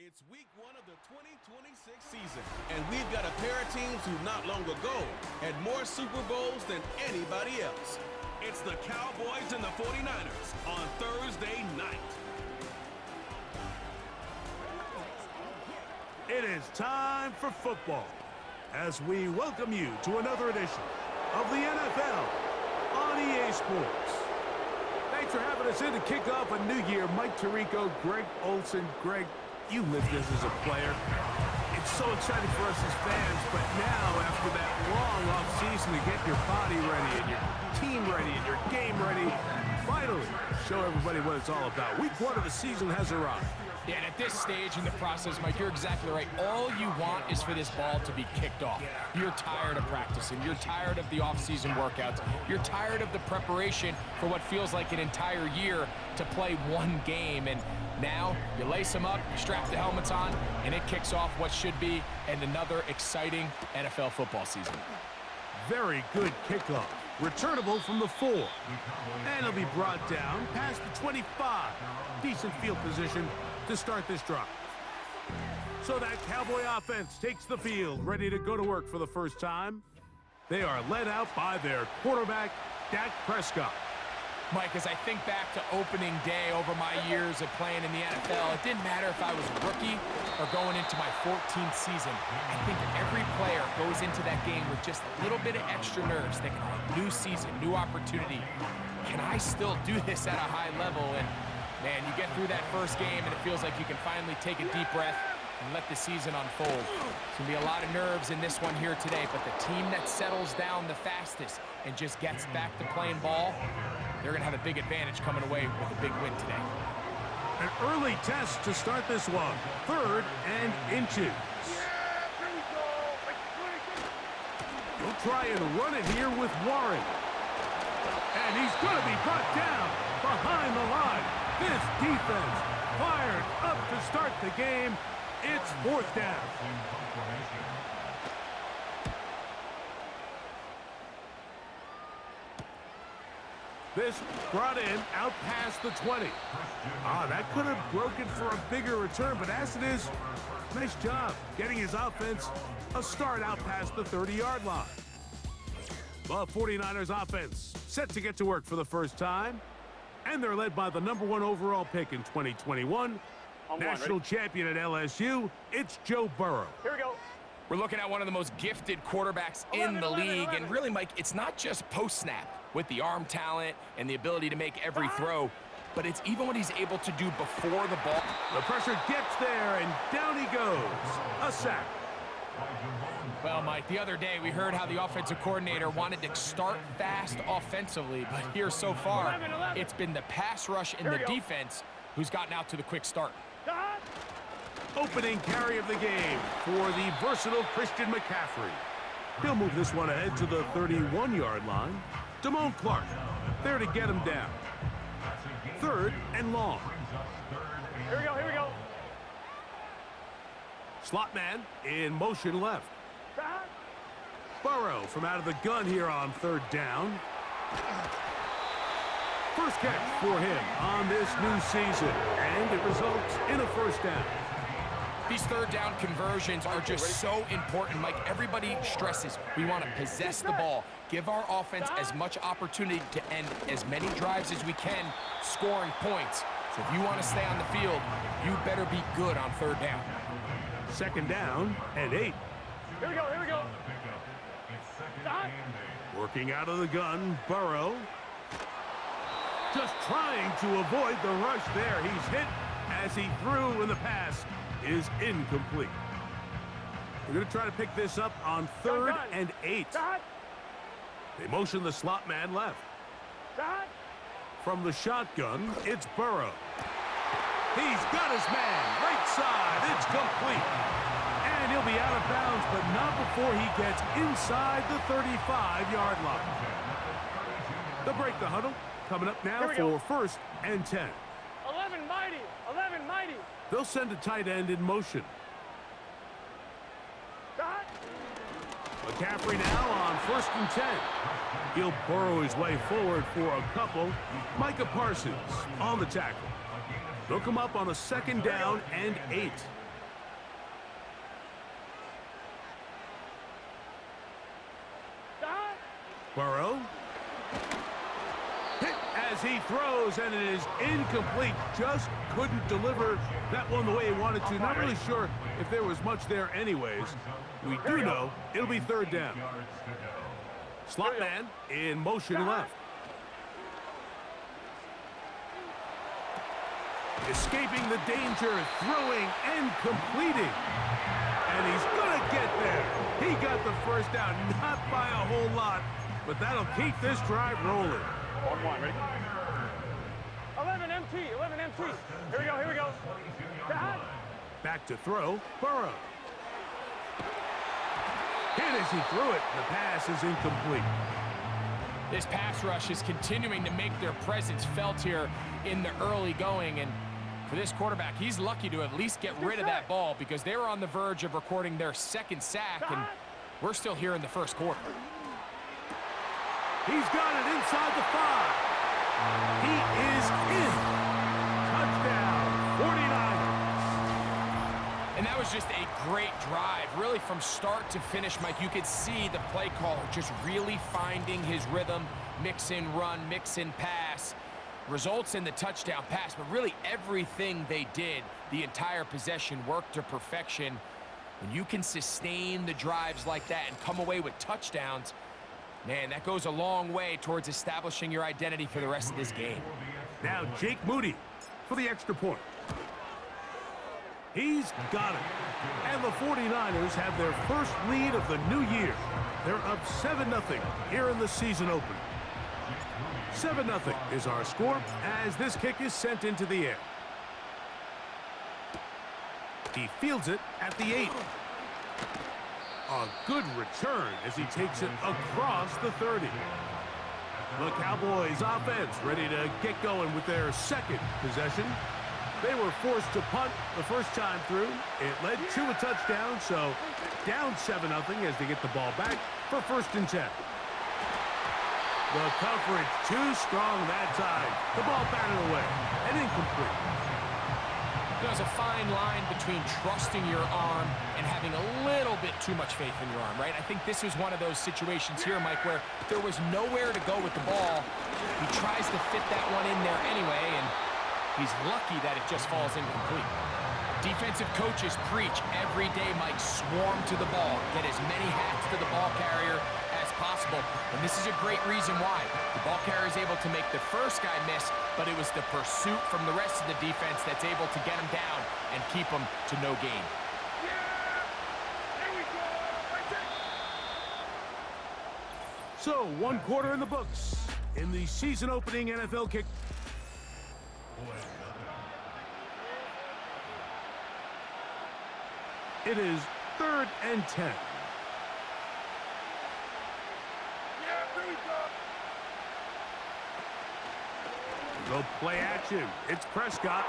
It's week 1 of the 2026 season, and we've got a pair of teams who not long ago had more Super Bowls than anybody else. It's the Cowboys and the 49ers on Thursday night. It is time for football as we welcome you to another edition of the NFL on EA Sports. Thanks for having us in to kick off a new year. Mike Tirico, Greg Olson. Greg, you lived this as a player. It's so exciting for us as fans, but now after that long offseason to get your body ready and your team ready and your game ready, finally show everybody what it's all about. Week 1 of the season has arrived. Yeah, and at this stage in the process, Mike, you're exactly right. All you want is for this ball to be kicked off. You're tired of practicing. You're tired of the off-season workouts. You're tired of the preparation for what feels like an entire year to play one game. And now you lace them up, you strap the helmets on, and it kicks off what should be another exciting NFL football season. Very good kickoff. Returnable from the 4. And it'll be brought down past the 25. Decent field position to start this drive. So that Cowboy offense takes the field, ready to go to work for the first time. They are led out by their quarterback, Dak Prescott. Mike, as I think back to opening day over my years of playing in the NFL, it didn't matter if I was a rookie or going into my 14th season. I think every player goes into that game with just a little bit of extra nerves, thinking, oh, new season, new opportunity. Can I still do this at a high level? And man, you get through that first game and it feels like you can finally take a deep breath and let the season unfold. It's going to be a lot of nerves in this one here today, but the team that settles down the fastest and just gets back to playing ball, they're going to have a big advantage coming away with a big win today. An early test to start this one. 3rd and inches. He'll try and run it here with Warren. And he's going to be brought down behind the line. This defense fired up to start the game. It's 4th down. This brought in out past the 20. That could have broken for a bigger return, but as it is, nice job getting his offense a start out past the 30-yard line. The 49ers offense set to get to work for the first time, and they're led by the #1 overall pick in 2021, national champion at LSU, it's Joe Burrow. Here we go. We're looking at one of the most gifted quarterbacks in the league, and really, Mike, it's not just post-snap with the arm talent and the ability to make every throw, but it's even what he's able to do before the ball. The pressure gets there, and down he goes. A sack. Well, Mike, the other day we heard how the offensive coordinator wanted to start fast offensively, but here so far, it's been the pass rush and the defense who's gotten out to the quick start. Opening carry of the game for the versatile Christian McCaffrey. He'll move this one ahead to the 31-yard line. Damone Clark there to get him down. 3rd and long. Here we go, here we go. Slot man in motion left. Burrow from out of the gun here on 3rd down. First catch for him on this new season, and it results in a 1st down. These 3rd down conversions are just so important, Mike. Everybody stresses we want to possess the ball, give our offense as much opportunity to end as many drives as we can, scoring points. So if you want to stay on the field, you better be good on 3rd down. 2nd down and 8. Here we go, here we go. Working out of the gun, Burrow. Just trying to avoid the rush there. He's hit as he threw, and the pass is incomplete. We're going to try to pick this up on 3rd and 8. They motion the slot man left. From the shotgun, it's Burrow. He's got his man right side. It's complete. And he'll be out of bounds, but not before he gets inside the 35-yard line. They'll break the huddle. Coming up now for 1st and 10. 11 mighty, 11 mighty. They'll send a tight end in motion. McCaffrey now on 1st and 10. He'll burrow his way forward for a couple. Micah Parsons on the tackle. They'll come up on a 2nd down and 8. Burrow. Hit as he throws, and it is incomplete. Just couldn't deliver that one the way he wanted to. Not really sure if there was much there anyways. We do know it'll be third down. Slot man in motion left. Escaping the danger, throwing and completing. And he's going to get there. He got the first down, not by a whole lot, but that'll keep this drive rolling. 1-1, ready? 11 MT, 11 MT. Here we go, here we go. Back to throw, Burrow. Hit as he threw it. The pass is incomplete. This pass rush is continuing to make their presence felt here in the early going, and for this quarterback, he's lucky to at least get rid of that ball because they were on the verge of recording their second sack, and we're still here in the first quarter. He's got it inside the 5. He is in. Touchdown, 49ers. And that was just a great drive, really from start to finish, Mike. You could see the play caller just really finding his rhythm, mix in run, mix in pass. Results in the touchdown pass, but really everything they did, the entire possession, worked to perfection. When you can sustain the drives like that and come away with touchdowns, man, that goes a long way towards establishing your identity for the rest of this game. Now Jake Moody for the extra point. He's got it. And the 49ers have their first lead of the new year. They're up 7-0 here in the season opener. 7-0 is our score as this kick is sent into the air. He fields it at the 8. A good return as he takes it across the 30. The Cowboys offense ready to get going with their second possession. They were forced to punt the first time through. It led to a touchdown, so down 7-0 as they get the ball back for 1st and 10. The coverage too strong that time. The ball batted away and incomplete. There's a fine line between trusting your arm and having a little bit too much faith in your arm, right? I think this is one of those situations here, Mike, where there was nowhere to go with the ball. He tries to fit that one in there anyway, and he's lucky that it just falls incomplete. Defensive coaches preach every day, Mike, swarm to the ball. Get as many hats to the ball carrier as possible. And this is a great reason why. The ball carrier is able to make the first guy miss, but it was the pursuit from the rest of the defense that's able to get him down and keep him to no gain. So, 1 quarter in the books in the season-opening NFL kick. It is 3rd and 10. The play action. It's Prescott.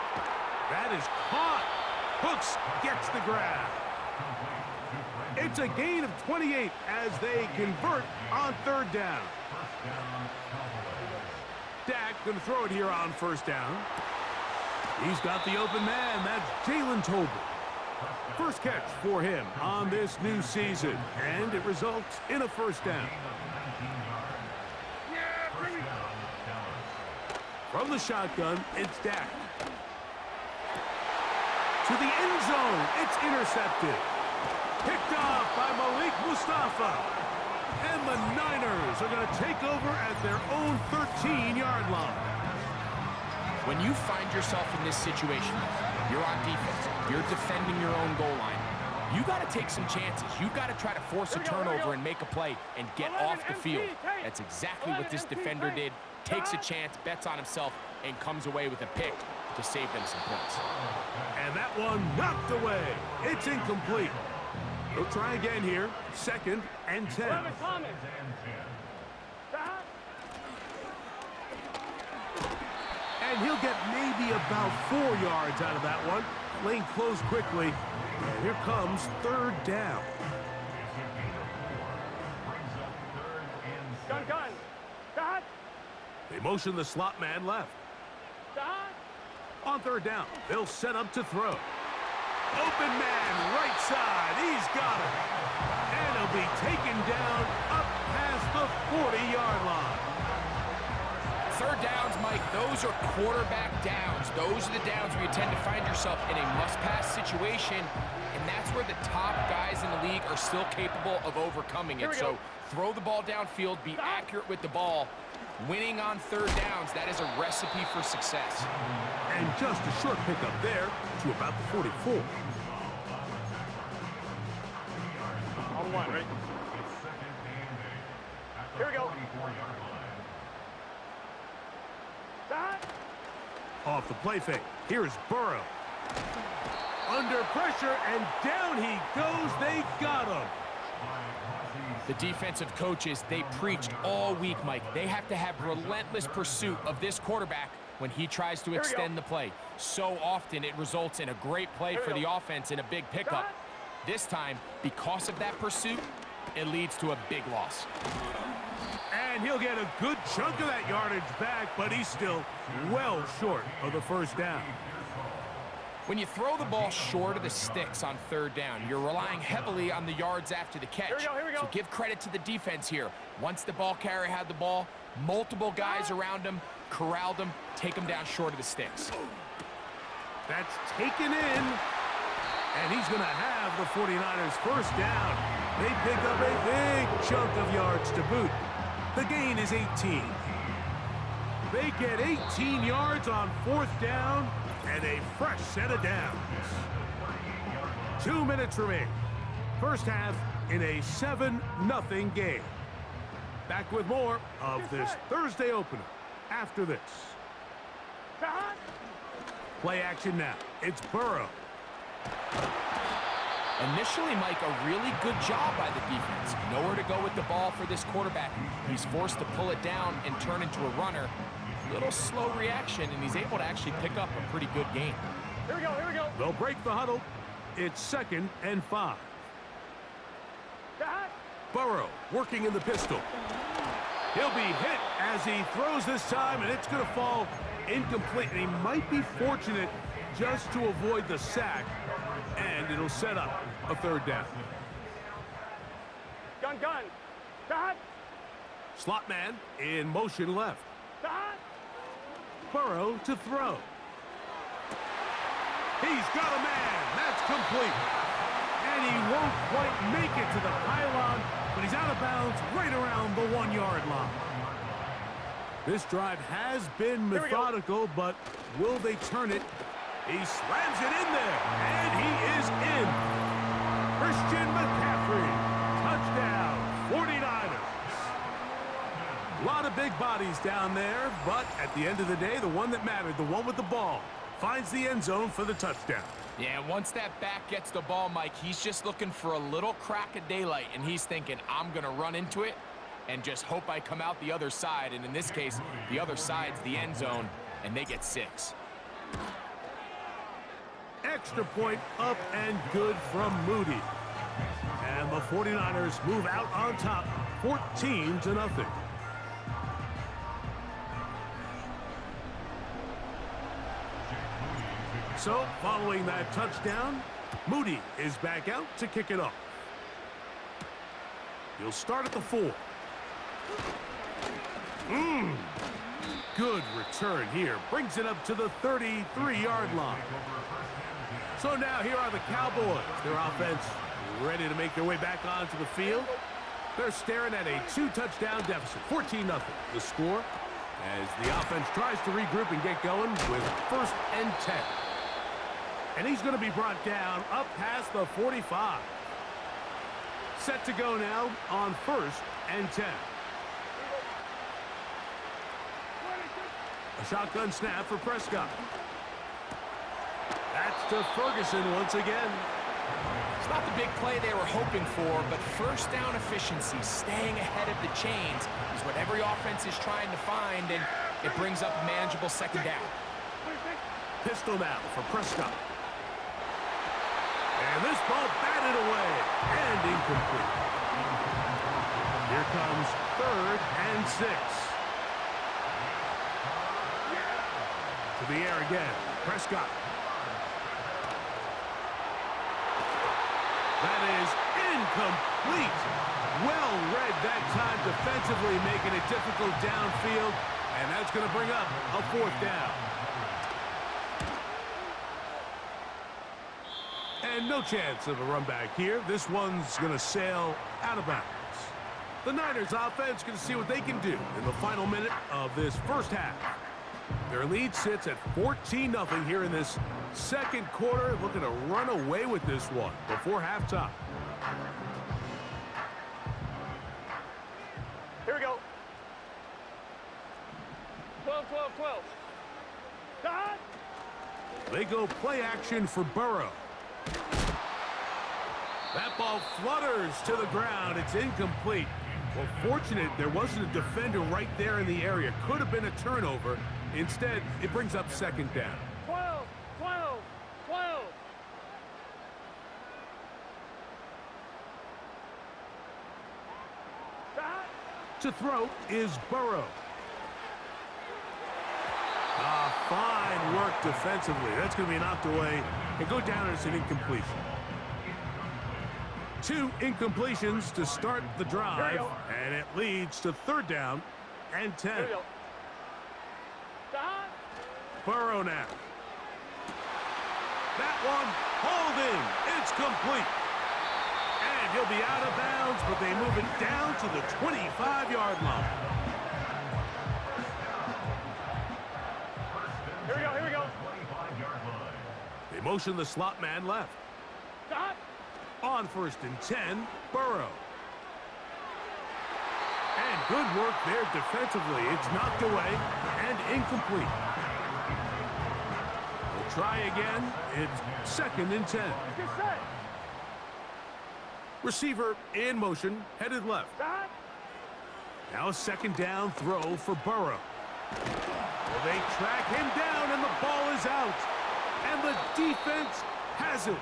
That is caught. Hooks gets the grab. It's a gain of 28 as they convert on 3rd down. Dak going to throw it here on 1st down. He's got the open man. That's Jalen Tolbert. First catch for him on this new season, and it results in a 1st down. From the shotgun, it's Dak. To the end zone, it's intercepted. Picked off by Malik Mustafa. And the Niners are going to take over at their own 13-yard line. When you find yourself in this situation, you're on defense, you're defending your own goal line, you got to take some chances. You got to try to force a turnover and make a play and get off the field. That's exactly what this defender did. Takes a chance, bets on himself, and comes away with a pick to save them some points. And that one knocked away. It's incomplete. They'll try again here. 2nd and 10. And he'll get maybe about 4 yards out of that one. Lane closed quickly. And here comes 3rd down. Gun. They motion the slot man left. On 3rd down, they'll set up to throw. Open man, right inside. He's got it. And he'll be taken down up past the 40-yard line. Third downs, Mike, those are quarterback downs. Those are the downs where you tend to find yourself in a must-pass situation, and that's where the top guys in the league are still capable of overcoming it. So throw the ball downfield, be accurate with the ball. Winning on third downs, that is a recipe for success. And just a short pickup there to about the 44. On one, right? Here we go. Off the play fake. Here's Burrow. Under pressure, and down he goes. They got him. The defensive coaches, they preached all week, Mike. They have to have relentless pursuit of this quarterback when he tries to extend the play. So often it results in a great play for the offense and a big pickup. This time, because of that pursuit, it leads to a big loss. And he'll get a good chunk of that yardage back, but he's still well short of the first down. When you throw the ball short of the sticks on third down, you're relying heavily on the yards after the catch. Here we go. So give credit to the defense here. Once the ball carrier had the ball, multiple guys around him, corralled him, take him down short of the sticks. That's taken in, and he's going to have the 49ers first down. They pick up a big chunk of yards to boot. The gain is 18. They get 18 yards on fourth down and a fresh set of downs. 2 minutes remain. First half in a 7-0 game. Back with more of this Thursday opener after this. Play action now. It's Burrow. Initially, Mike, a really good job by the defense. Nowhere to go with the ball for this quarterback. He's forced to pull it down and turn into a runner. Little slow reaction, and he's able to actually pick up a pretty good gain. Here we go. They'll break the huddle. It's 2nd and 5. Burrow working in the pistol. He'll be hit as he throws this time, and it's going to fall incomplete. And he might be fortunate just to avoid the sack, and it'll set up a third down. Gun. Slot man in motion left. Burrow to throw. He's got a man. That's complete. And he won't quite make it to the pylon, but he's out of bounds right around the 1-yard line. This drive has been methodical, but will they turn it? He slams it in there, and he is in. Christian McCaffrey, touchdown, 49ers. A lot of big bodies down there, but at the end of the day, the one that mattered, the one with the ball, finds the end zone for the touchdown. Yeah, once that back gets the ball, Mike, he's just looking for a little crack of daylight, and he's thinking, I'm going to run into it and just hope I come out the other side. And in this case, the other side's the end zone, and they get 6. Extra point up and good from Moody. And the 49ers move out on top, 14-0. So, following that touchdown, Moody is back out to kick it off. He'll start at the 4. Good return here. Brings it up to the 33-yard line. So now here are the Cowboys. Their offense ready to make their way back onto the field. They're staring at a 2-touchdown deficit, 14-0. The score as the offense tries to regroup and get going with 1st and 10. And he's going to be brought down up past the 45. Set to go now on 1st and 10. A shotgun snap for Prescott. That's to Ferguson once again. It's not the big play they were hoping for, but first down efficiency, staying ahead of the chains, is what every offense is trying to find, and it brings up a manageable 2nd down. Pistol now for Prescott. And this ball batted away and incomplete. Here comes 3rd and 6. To the air again. Prescott. That is incomplete. Well read that time defensively, making it difficult downfield, and that's going to bring up a 4th down. And no chance of a run back here. This one's going to sail out of bounds. The Niners offense going to see what they can do in the final minute of this first half. Their lead sits at 14-0 here in this second quarter, looking to run away with this one before halftime. Here we go. 12, 12, 12. Dot. They go play action for Burrow. That ball flutters to the ground. It's incomplete. Well, fortunate there wasn't a defender right there in the area. Could have been a turnover. Instead, it brings up 2nd down. 12, 12, 12. Dot. To throw is Burrow. Fine work defensively. That's going to be knocked away and go down as an incompletion. 2 incompletions to start the drive, and it leads to 3rd down and 10. Here we go. Dot. Burrow now. That one holding. It's complete. And he'll be out of bounds, but they move it down to the 25-yard line. Here we go, here we go. They motion the slot man left. Dot. On 1st and 10, Burrow. And good work there defensively. It's knocked away and incomplete. We'll try again. It's 2nd and 10. Get set. Receiver in motion, headed left. Dot. Now a 2nd down throw for Burrow. Well, they track him down, and the ball is out. And the defense has it.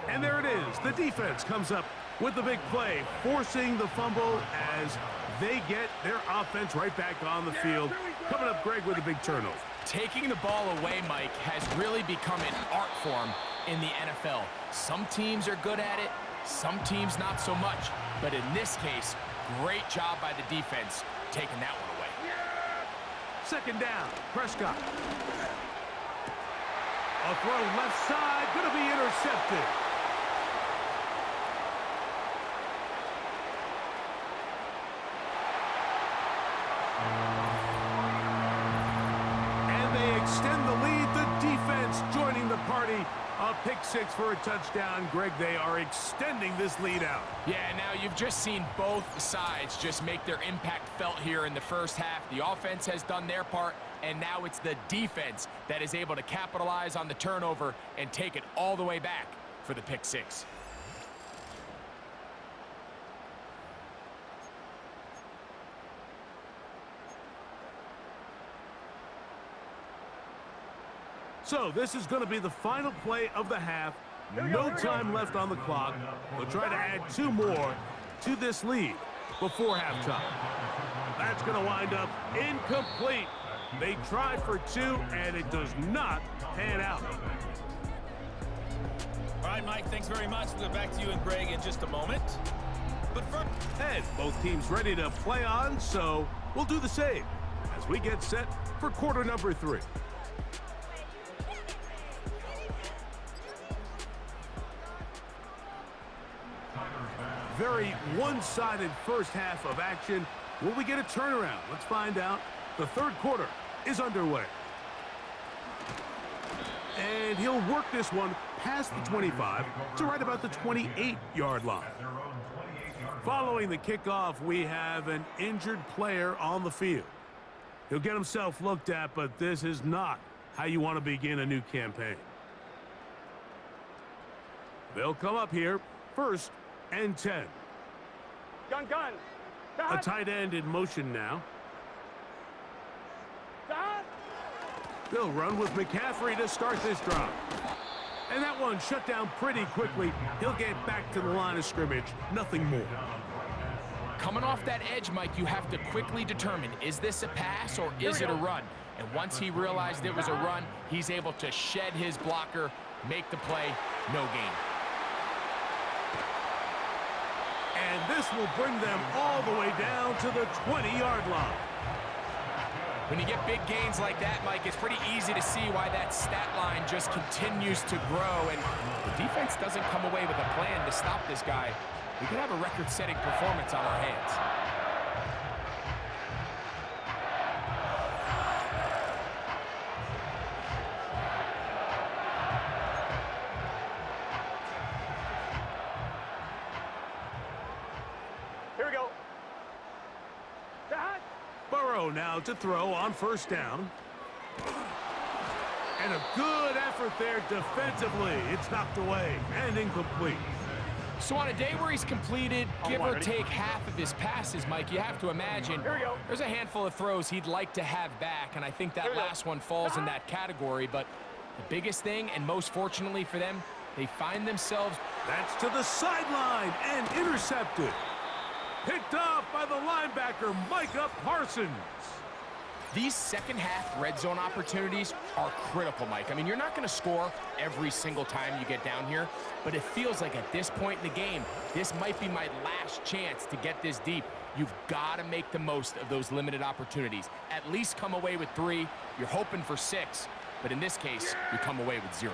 And there it is. The defense comes up with the big play, forcing the fumble as they get their offense right back on the field. Coming up, Greg, with a big turnover. Taking the ball away, Mike, has really become an art form in the NFL. Some teams are good at it, some teams not so much. But in this case, great job by the defense taking that one away. 2nd down, Prescott. A throw left side, going to be intercepted. And they extend the lead. The defense joining the party. A pick 6 for a touchdown. Greg, they are extending this lead out. Yeah, now you've just seen both sides just make their impact felt here in the first half. The offense has done their part, and now it's the defense that is able to capitalize on the turnover and take it all the way back for the pick 6. So this is going to be the final play of the half. No time left on the clock. They'll try to add 2 more to this lead before halftime. That's going to wind up incomplete. They tried for 2, and it does not pan out. All right, Mike, thanks very much. We'll get back to you and Greg in just a moment. But first, And both teams ready to play on, so we'll do the same as we get set for quarter number 3. Very one-sided first half of action. Will we get a turnaround? Let's find out. The 3rd quarter is underway. And he'll work this one past the 25 to right about the 28-yard line. Following the kickoff, we have an injured player on the field. He'll get himself looked at, but this is not how you want to begin a new campaign. They'll come up here 1st and 10. Gun, gun. A Dot. tight end in motion now. Dot. They'll run with McCaffrey to start this drive. And that one shut down pretty quickly. He'll get back to the line of scrimmage. Nothing more. Coming off that edge, Mike, you have to quickly determine, is this a pass or is it a run? And once he realized it was a run, he's able to shed his blocker make the play, no gain. And this will bring them all the way down to the 20-yard line. When you get big gains like that, Mike, it's pretty easy to see why that stat line just continues to grow. And the defense doesn't come away with a plan to stop this guy. We could have a record-setting performance on our hands. Here we go. Burrow now to throw on first down. And a good effort there defensively. It's knocked away and incomplete. So on a day where he's completed, give or take half of his passes, Mike, you have to imagine there's a handful of throws he'd like to have back, and I think that last one falls in that category. But the biggest thing, and most fortunately for them, they find themselves... That's to the sideline and intercepted. Picked off by the linebacker, Micah Parsons. These second-half red zone opportunities are critical, Mike. I mean, you're not going to score every single time you get down here, but it feels like at this point in the game, this might be my last chance to get this deep. You've got to make the most of those limited opportunities. At least come away with 3. You're hoping for 6, but in this case, you come away with 0.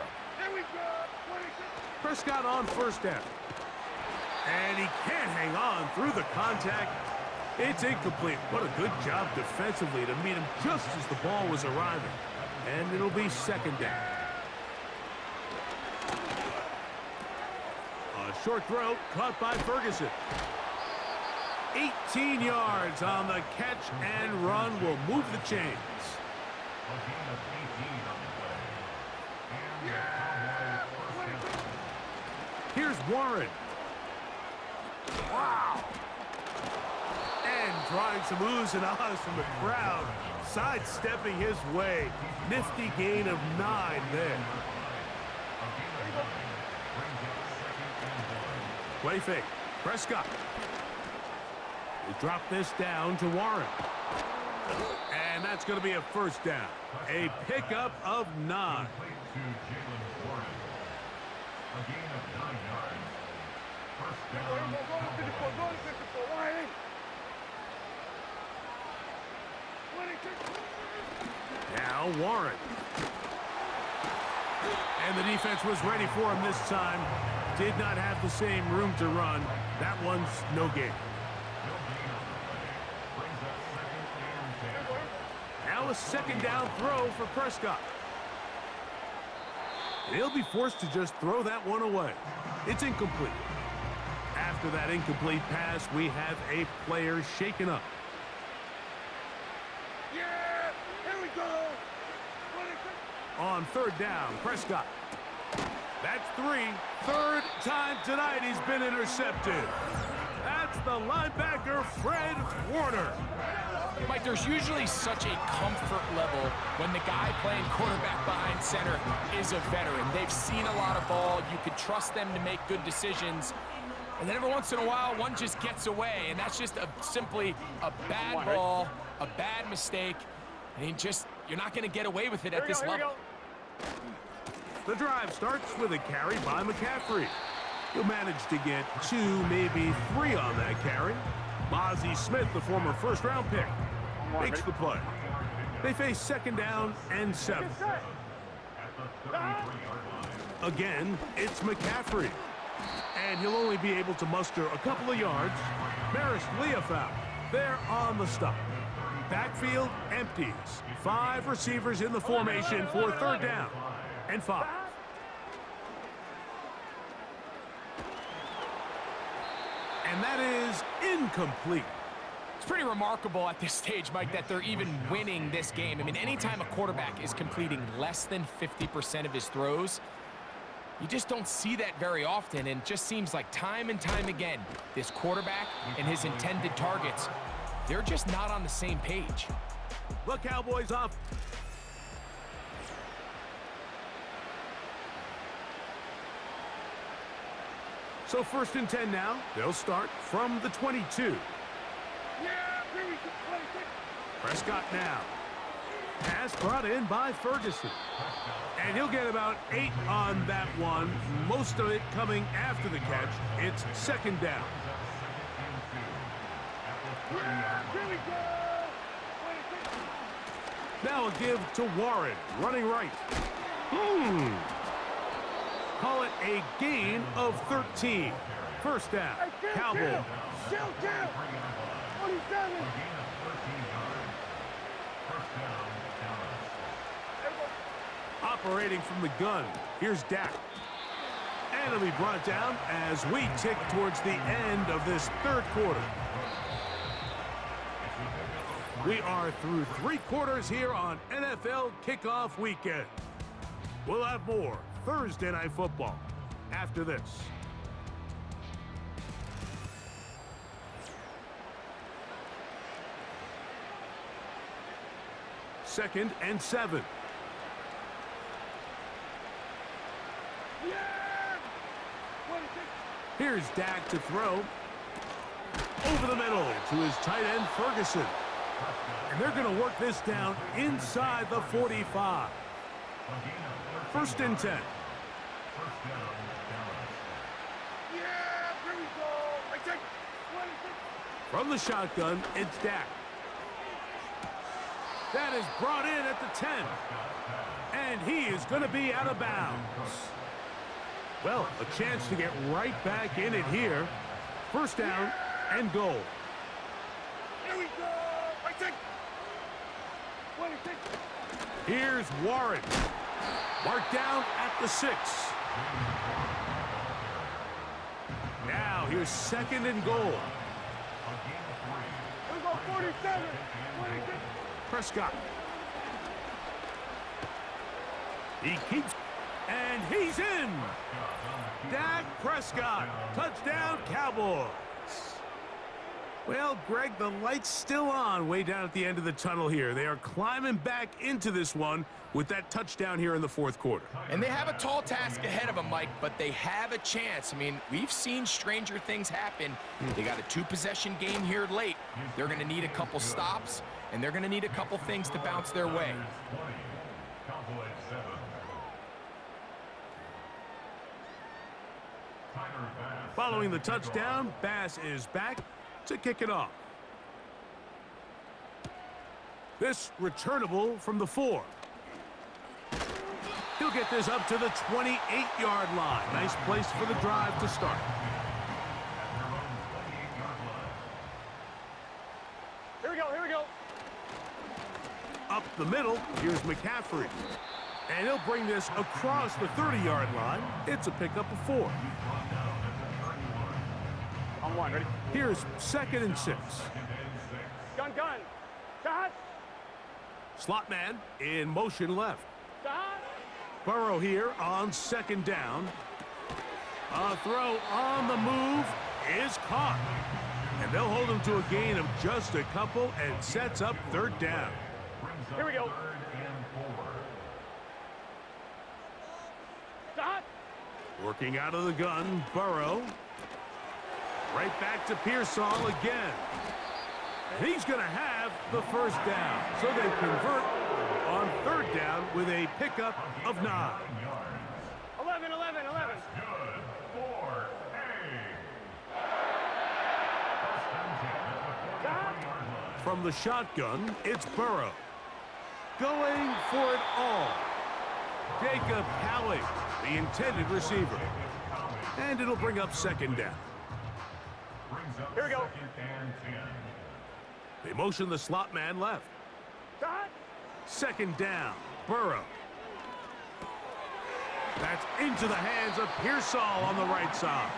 Prescott on first down. And he can't hang on through the contact. It's incomplete. What a good job defensively to meet him just as the ball was arriving. And it'll be second down. A short throw caught by Ferguson. 18 yards on the catch and run will move the chains. Here's Warren. Wow. And drawing some oohs and ahs from the crowd, sidestepping his way. Nifty gain of 9 there. Play fake. Prescott. They drop this down to Warren. And that's going to be a first down. A pickup of 9. Now Warren. And the defense was ready for him this time. Did not have the same room to run. That one's no gain. Now a second down throw for Prescott. He'll be forced to just throw that one away. It's incomplete. After that incomplete pass, we have a player shaken up. Yeah, here we go. On third down, Prescott. That's 3. Third time tonight he's been intercepted. That's the linebacker, Fred Warner. Mike, there's usually such a comfort level when the guy playing quarterback behind center is a veteran. They've seen a lot of ball. You can trust them to make good decisions. And then every once in a while, one just gets away, and that's just simply a bad ball, a bad mistake. And you're not going to get away with it at this level. The drive starts with a carry by McCaffrey. He'll manage to get 2, maybe 3 on that carry. Mozzie Smith, the former first-round pick, makes the play. They face second down and 7. Again, it's McCaffrey. And he'll only be able to muster a couple of yards. Maris Leofau, they're on the stop. Backfield empties. 5 receivers in the formation for third down and 5. And that is incomplete. It's pretty remarkable at this stage, Mike, that they're even winning this game. I mean, anytime a quarterback is completing less than 50% of his throws, you just don't see that very often, and it just seems like time and time again, this quarterback and his intended targets, they're just not on the same page. The Cowboys up. So first and 10 now. They'll start from the 22. Prescott now. Pass brought in by Ferguson. And he'll get about 8 on that one, most of it coming after the catch. It's second down. Now a give to Warren, running right. Call it a gain of 13. First down, Cowboys. 27. Operating from the gun, here's Dak. And it'll be brought down as we tick towards the end of this third quarter. We are through 3 quarters here on NFL Kickoff Weekend. We'll have more Thursday Night Football after this. Second and 7. Here's Dak to throw. Over the middle to his tight end, Ferguson. And they're going to work this down inside the 45. First and 10. From the shotgun, it's Dak. That is brought in at the 10. And he is going to be out of bounds. Well, a chance to get right back in it here. First down and goal. Here we go. Here's Warren. Marked down at the 6. Now here's second and goal. Here we go, 47. 26. Prescott. He keeps, and he's in. Dak Prescott, touchdown Cowboys. Well, Greg, the light's still on way down at the end of the tunnel here. They are climbing back into this one with that touchdown here in the fourth quarter. And they have a tall task ahead of them, Mike, but they have a chance. I mean, we've seen stranger things happen. They got a 2-possession game here late. They're going to need a couple stops, and they're going to need a couple things to bounce their way. Following the touchdown, Bass is back to kick it off. This returnable from the 4. He'll get this up to the 28-yard line. Nice place for the drive to start. Here we go. Up the middle, here's McCaffrey. And he'll bring this across the 30-yard line. It's a pickup of 4. On 1, ready? Here's second and 6. Gun. Shot. Slot man in motion left. Shot. Burrow here on second down. A throw on the move is caught. And they'll hold him to a gain of just a couple and sets up third down. Here we go. Shot. Working out of the gun, Burrow. Right back to Pearsall again. And he's going to have the first down. So they convert on third down with a pickup of 9. 11. From the shotgun, it's Burrow. Going for it all. Jacob Howie, the intended receiver. And it'll bring up second down. Here we go. They motion the slot man left. Shot. Second down, Burrow. That's into the hands of Pearsall on the right side.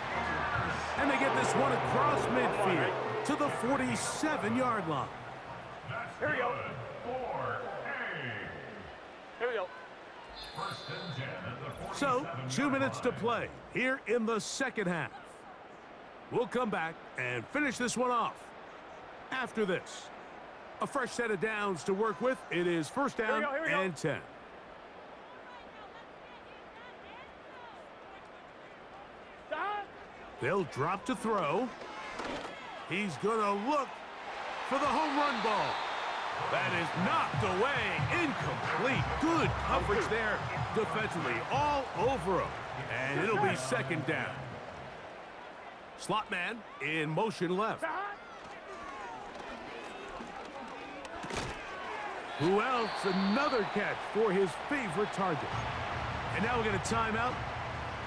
And they get this one across midfield to the 47-yard line. Here we go. Here we go. So, 2 minutes to play here in the second half. We'll come back and finish this one off after this. A fresh set of downs to work with. It is first down Here we go. and 10. Shot. They'll drop to throw. He's going to look for the home run ball. That is knocked away. Incomplete. Good coverage there defensively. All over him. And it'll be second down. Slot man in motion left. Who else? Another catch for his favorite target. And now we get a timeout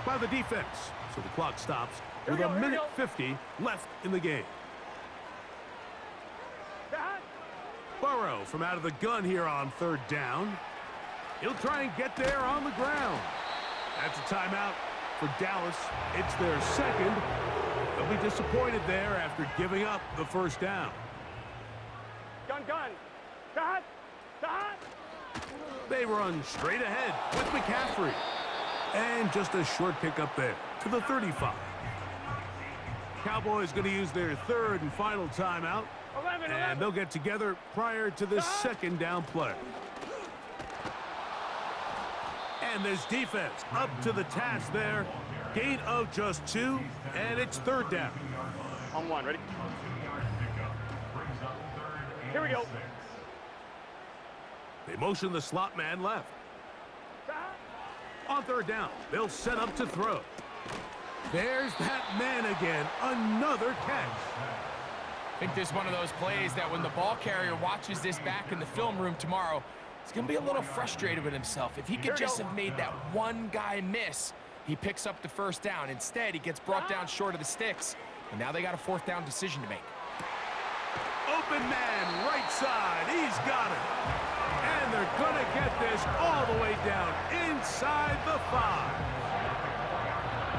by the defense. So the clock stops with a minute 50 left in the game. Burrow from out of the gun here on third down. He'll try and get there on the ground. That's a timeout for Dallas. It's their second. They'll be disappointed there after giving up the first down. Gun. They run straight ahead with McCaffrey. And just a short pickup there to the 35. Cowboys going to use their third and final timeout. 11. And they'll get together prior to this second down play. And this defense up to the task there. Gain of just 2, and it's third down. On 1, ready? Here we go. They motion the slot man left. On third down, they'll set up to throw. There's that man again. Another catch. I think this is one of those plays that when the ball carrier watches this back in the film room tomorrow, he's going to be a little frustrated with himself. If he could just have made that one guy miss, he picks up the first down. Instead, he gets brought down short of the sticks, and now they got a fourth down decision to make. Open man, right side. He's got it. And they're going to get this all the way down inside the 5.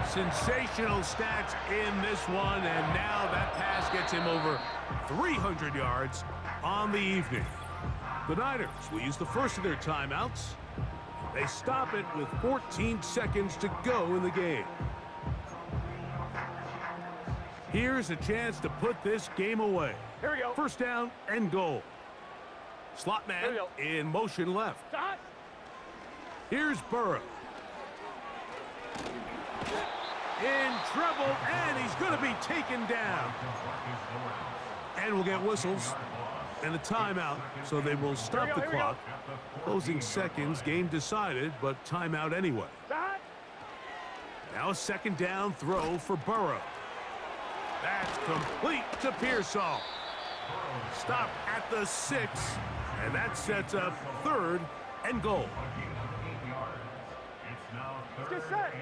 Sensational stats in this one, and now that pass gets him over 300 yards on the evening. The Niners will use the first of their timeouts. They stop it with 14 seconds to go in the game. Here's a chance to put this game away. Here we go. First down and goal. Slot man in motion left. Stop. Here's Burrow. In trouble, and he's going to be taken down. And we'll get whistles and a timeout, so they will stop the clock. Closing seconds, game decided, but timeout anyway. Now a second down throw for Burrow. That's complete to Pearsall. Stop at the 6, and that sets up third and goal. Let's get set.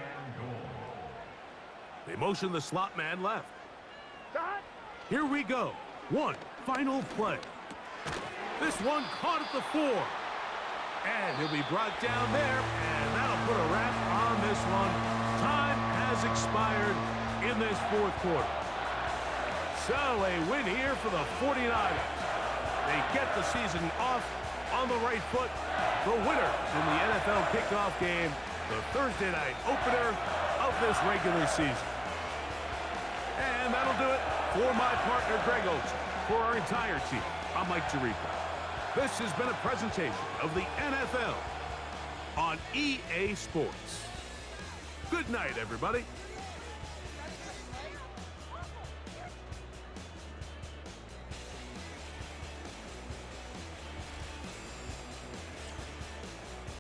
They motion the slot man left. Here we go. One final play. This one caught at the 4. And he'll be brought down there, and that'll put a wrap on this one. Time has expired in this fourth quarter. So a win here for the 49ers. They get the season off on the right foot. The winners in the NFL kickoff game, the Thursday night opener of this regular season. And that'll do it for my partner, Greg Olson. For our entire team, I'm Mike Tirico. This has been a presentation of the NFL on EA Sports. Good night, everybody.